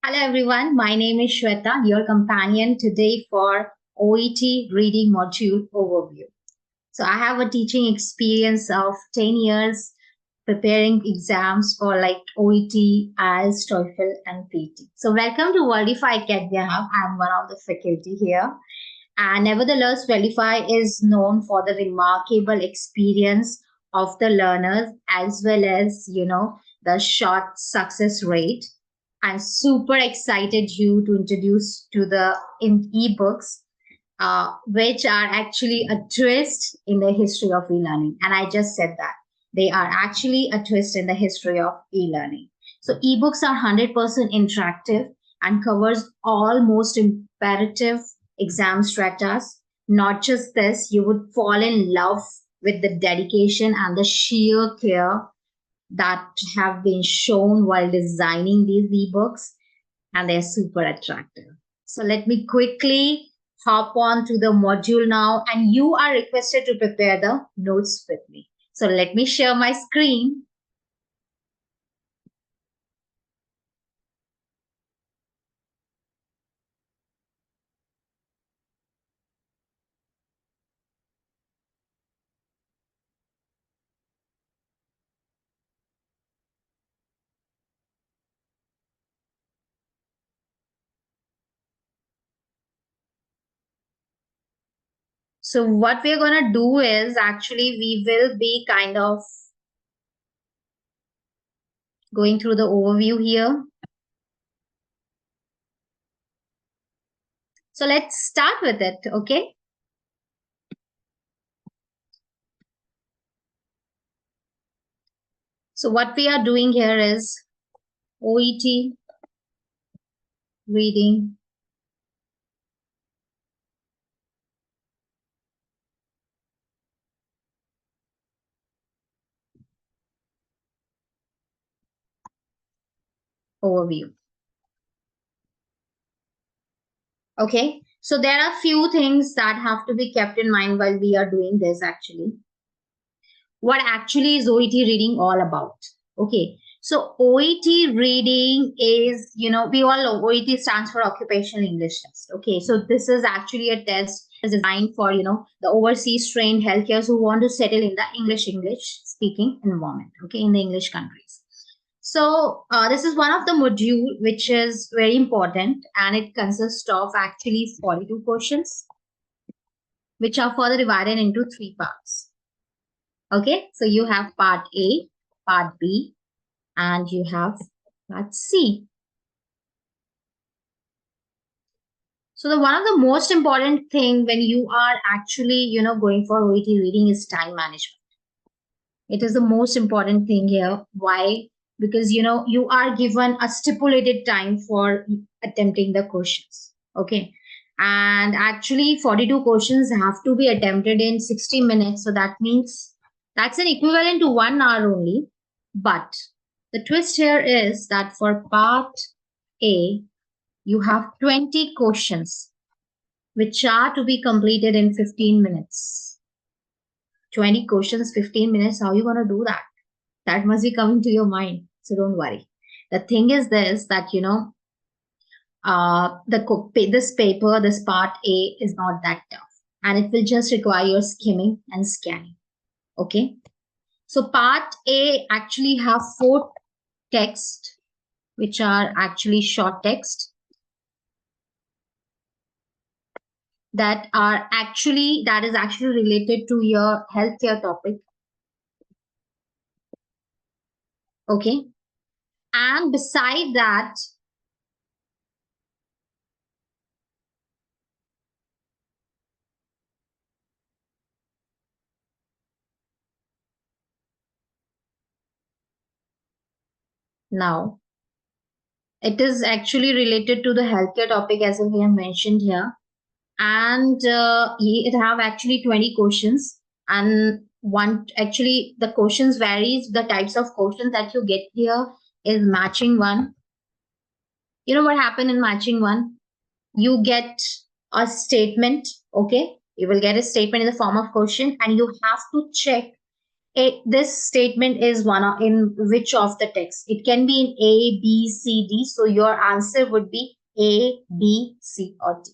Hello everyone, my name is Shweta, your companion today for OET reading module overview. So I have a teaching experience of 10 years preparing exams for like OET, IELTS, TOEFL and PT. So welcome to Worldify Academy Hub. I'm one of the faculty here. And nevertheless, Worldify is known for the remarkable experience of the learners as well as, the short success rate. I'm super excited you to introduce to the ebooks, which are actually a twist in the history of e-learning. And I just said that they are actually a twist in the history of e-learning. So ebooks are 100% interactive and covers all most imperative exam stratas. Not just this, you would fall in love with the dedication and the sheer care that have been shown while designing these ebooks, and they're super attractive. So let me quickly hop on to the module now, and you are requested to prepare the notes with me. So let me share my screen. So what we're going to do is actually we will be kind of going through the overview here. So let's start with it, okay? So what we are doing here is OET reading overview. Okay, so there are few things that have to be kept in mind while we are doing this actually. What actually is OET reading all about? Okay, so OET reading is, we all know OET stands for Occupational English Test. Okay, so this is actually a test designed for, the overseas trained healthcares who want to settle in the English speaking environment, okay, in the English countries. So this is one of the module which is very important, and it consists of actually 42 questions, which are further divided into 3 parts. Okay, so you have part A, part B, and you have part C. So the one of the most important thing when you are actually, going for OET reading is time management. It is the most important thing here. Why? Because, you are given a stipulated time for attempting the questions. Okay. And actually 42 questions have to be attempted in 60 minutes. So that means that's an equivalent to 1 hour only. But the twist here is that for part A, you have 20 questions which are to be completed in 15 minutes. 20 questions, 15 minutes. How are you going to do that? That must be coming to your mind. So don't worry. The thing is this, that, this paper, this part A is not that tough. And it will just require your skimming and scanning. Okay. So part A actually have 4 text, which are actually short text, that is actually related to your healthcare topic. Okay. And beside that, now it is actually related to the healthcare topic as we have mentioned here. And it have actually 20 questions, and actually the questions varies. The types of questions that you get here is matching one. You know what happened in matching one? You get a statement. Okay, you will get a statement in the form of question, and you have to check This statement is in which of the text? It can be in A, B, C, D. So your answer would be A, B, C, or D.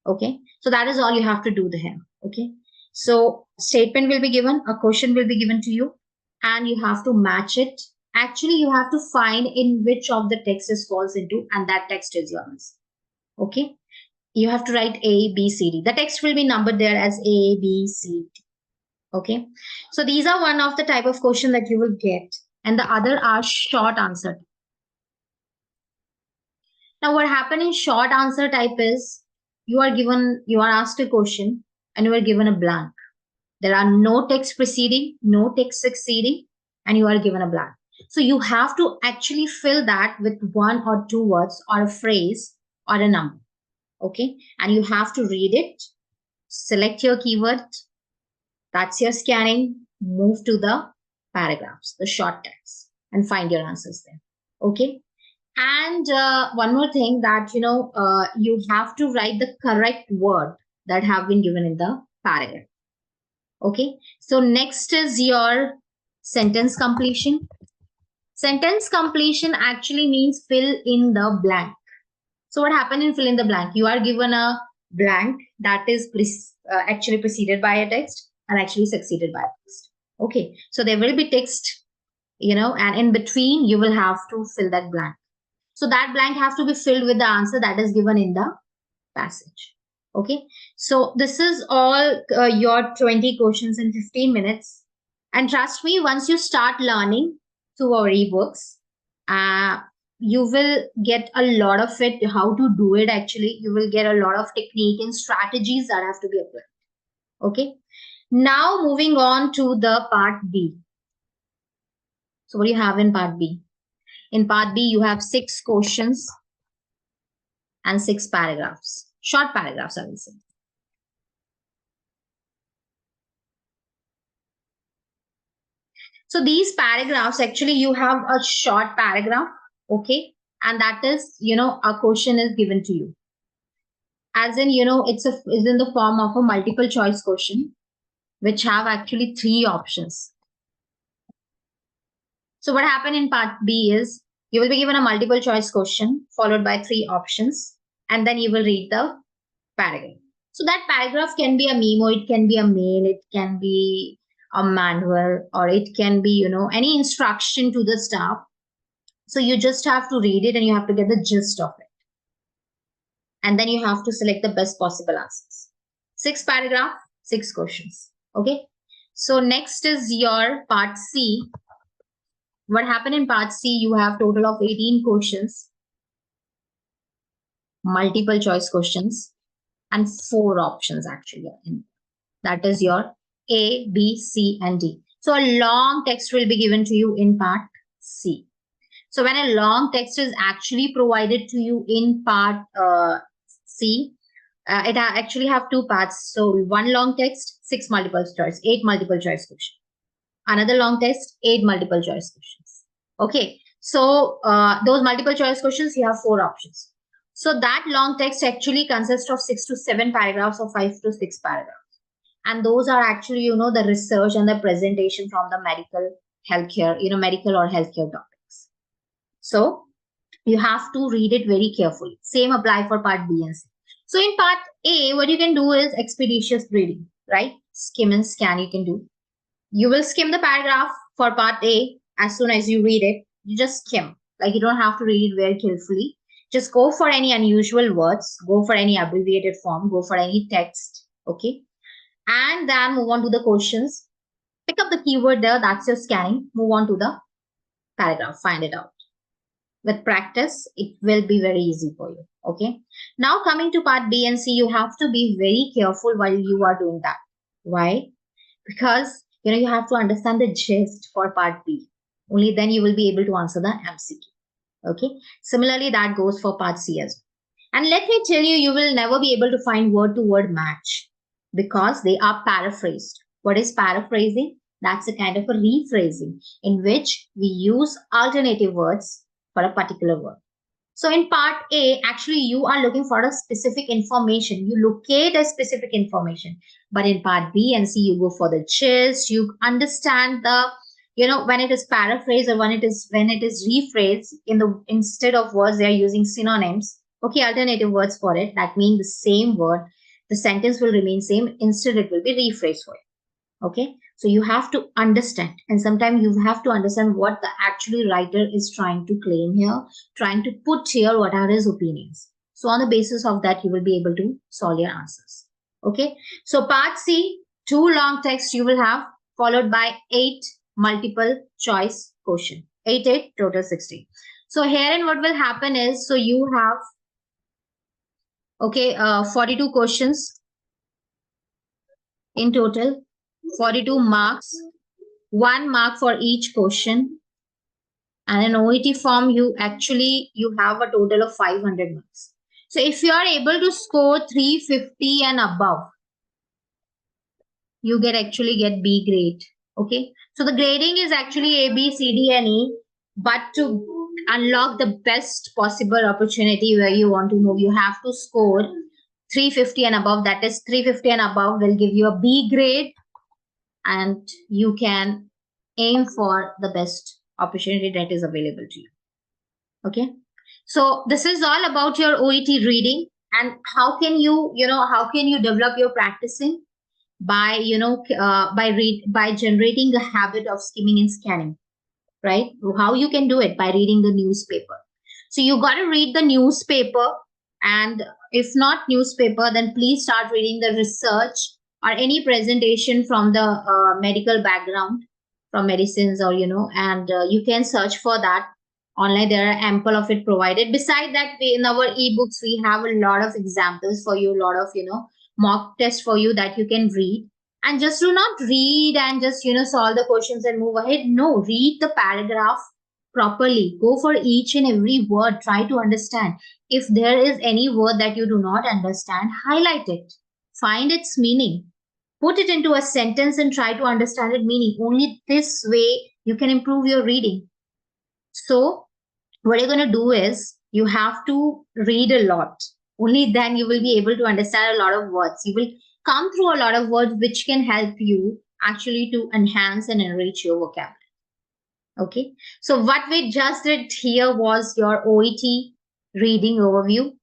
Okay. So that is all you have to do here. Okay. So statement will be given, a question will be given to you, and you have to match it. Actually, you have to find in which of the text this falls into, and that text is your answer. Okay. You have to write A, B, C, D. The text will be numbered there as A, B, C, D. Okay. So these are one of the type of question that you will get, and the other are short answer. Now, what happened in short answer type is you are asked a question and you are given a blank. There are no text preceding, no text succeeding, and you are given a blank. So you have to actually fill that with one or two words or a phrase or a number. Okay. And you have to read it, select your keyword. That's your scanning. Move to the paragraphs, the short text, and find your answers there. Okay. And one more thing that, you have to write the correct word that have been given in the paragraph. Okay. So next is your sentence completion. Sentence completion actually means fill in the blank. So what happened in fill in the blank? You are given a blank that is actually preceded by a text and actually succeeded by a text. Okay. So there will be text, and in between you will have to fill that blank. So that blank has to be filled with the answer that is given in the passage. Okay. So this is all your 20 questions in 15 minutes. And trust me, once you start learning through our ebooks, you will get a lot of it, how to do it actually. You will get a lot of technique and strategies that have to be applied. Okay. Now moving on to the part B. So what do you have in part B? In part B, you have 6 questions and 6 paragraphs. Short paragraphs, I will say. So these paragraphs, actually, you have a short paragraph, okay? And that is, a question is given to you. As in, it's in the form of a multiple choice question, which have actually 3 options. So what happened in part B is, you will be given a multiple choice question followed by 3 options, and then you will read the paragraph. So that paragraph can be a memo, it can be a mail, it can be a manual, or it can be, any instruction to the staff. So you just have to read it and you have to get the gist of it. And then you have to select the best possible answers. 6 paragraph, 6 questions. Okay. So next is your part C. What happened in part C, you have total of 18 questions, multiple choice questions, and 4 options actually. That is your A, B, C, and D. So a long text will be given to you in part C. So when a long text is actually provided to you in part C, it actually have 2 parts. So one long text, 6 multiple choice, 8 multiple choice questions. Another long text, 8 multiple choice questions. Okay. So those multiple choice questions, you have 4 options. So that long text actually consists of 6 to 7 paragraphs or 5 to 6 paragraphs. And those are actually, the research and the presentation from the medical healthcare, medical or healthcare topics. So you have to read it very carefully. Same apply for part B and C. So in part A, what you can do is expeditious reading, right? Skim and scan you can do. You will skim the paragraph for part A. As soon as you read it, you just skim. Like you don't have to read it very carefully. Just go for any unusual words, go for any abbreviated form, go for any text, okay? And then move on to the questions. Pick up the keyword there, that's your scanning. Move on to the paragraph, find it out. With practice, it will be very easy for you, okay? Now coming to part B and C, you have to be very careful while you are doing that. Why? Because, you have to understand the gist for part B. Only then you will be able to answer the MCQ. Okay. Similarly, that goes for part C as well. And let me tell you, you will never be able to find word-to-word match because they are paraphrased. What is paraphrasing? That's a kind of a rephrasing in which we use alternative words for a particular word. So in part A, actually you are looking for a specific information. You locate a specific information. But in part B and C, you go for the gist. You understand the, when it is paraphrased or when it is rephrased instead of words, they are using synonyms. Okay, alternative words for it. That means the same word. The sentence will remain same. Instead, it will be rephrased for it. Okay. So you have to understand, and sometimes you have to understand what the actually writer is trying to claim here, trying to put here what are his opinions. So on the basis of that, you will be able to solve your answers. Okay. So part C, 2 long text you will have, followed by 8 multiple choice question. 8 total 16. So herein what will happen is, so you have, okay, 42 questions in total, 42 marks. 1 mark for each question, and in OET form you have a total of 500 marks. So if you are able to score 350 and above, you get B grade. Okay, so the grading is actually A, B, C, D, and E, but to unlock the best possible opportunity where you want to move, you have to score 350 and above. That is 350 and above will give you a B grade, and you can aim for the best opportunity that is available to you. Okay, so this is all about your OET reading, and how can you develop your practicing by by generating a habit of skimming and scanning, right? How you can do it? By reading the newspaper. So you got to read the newspaper, and if not newspaper, then please start reading the research or any presentation from the medical background, from medicines, or and you can search for that online. There are ample of it provided. Beside that, in our ebooks we have a lot of examples for you, a lot of mock tests for you that you can read. And just do not read and just solve the questions and move ahead. No, read the paragraph properly. Go for each and every word. Try to understand. If there is any word that you do not understand, highlight it. Find its meaning. Put it into a sentence and try to understand its meaning. Only this way you can improve your reading. So what you're going to do is you have to read a lot. Only then you will be able to understand a lot of words. You will come through a lot of words which can help you actually to enhance and enrich your vocabulary. Okay, so what we just did here was your OET reading overview.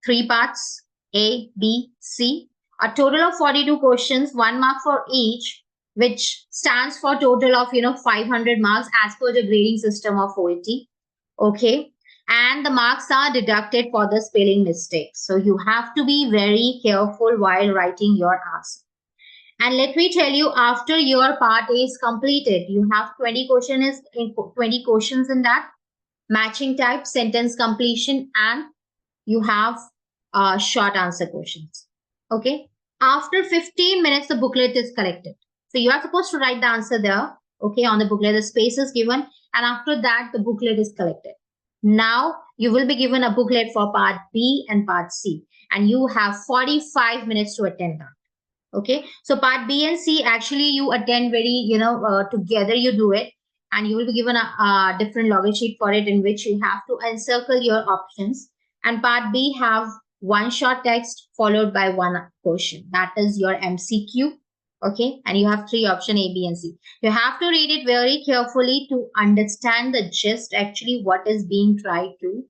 3 parts, A, B, C. A total of 42 questions, 1 mark for each, which stands for total of 500 marks as per the grading system of OET. Okay, and the marks are deducted for the spelling mistakes. So you have to be very careful while writing your answer. And let me tell you, after your part A is completed, you have 20 questions in that, matching type, sentence completion, and you have short answer questions. Okay. After 15 minutes, the booklet is collected. So you are supposed to write the answer there. Okay. On the booklet, the space is given. And after that, the booklet is collected. Now you will be given a booklet for part B and part C. And you have 45 minutes to attend that. Okay. So part B and C, actually you attend very, together you do it. And you will be given a different login sheet for it, in which you have to encircle your options. And part B have 1 short text followed by 1 question. That is your MCQ. Okay. And you have 3 options, A, B, and C. You have to read it very carefully to understand the gist, actually what is being tried to,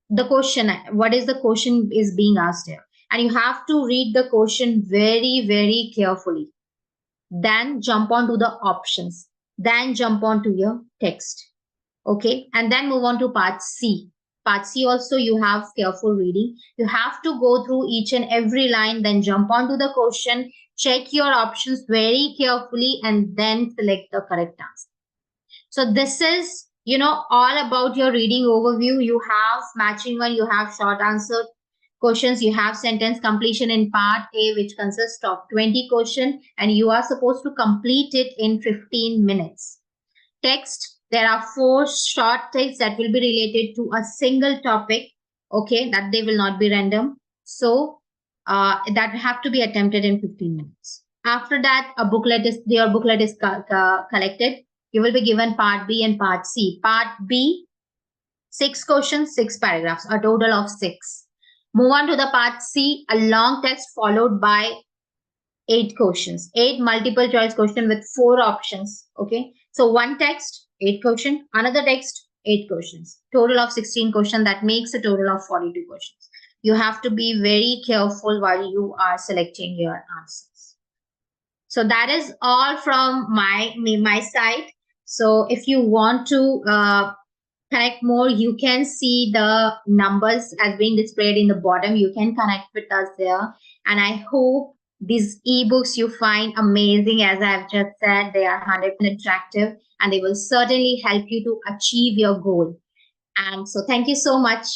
the question, what is the question is being asked here. And you have to read the question very, very carefully. Then jump on to the options. Then jump on to your text. Okay. And then move on to part C. Part C also you have careful reading. You have to go through each and every line, then jump on to the question, check your options very carefully, and then select the correct answer. So this is, all about your reading overview. You have matching one, you have short answer questions, you have sentence completion in part A, which consists of 20 questions, and you are supposed to complete it in 15 minutes. Text, there are 4 short texts that will be related to a single topic. Okay, that they will not be random. So that have to be attempted in 15 minutes. After that, your booklet is collected. You will be given part B and part C. Part B, 6 questions, 6 paragraphs, a total of 6. Move on to the part C, a long text followed by 8 questions, 8 multiple choice question with 4 options. Okay, so one text, 8 question, another text, 8 questions, total of 16 questions. That makes a total of 42 questions. You have to be very careful while you are selecting your answers. So that is all from my side. So if you want to connect more, you can see the numbers as being displayed in the bottom. You can connect with us there. And I hope these ebooks you find amazing. As I've just said, they are 100% attractive and they will certainly help you to achieve your goal. And so thank you so much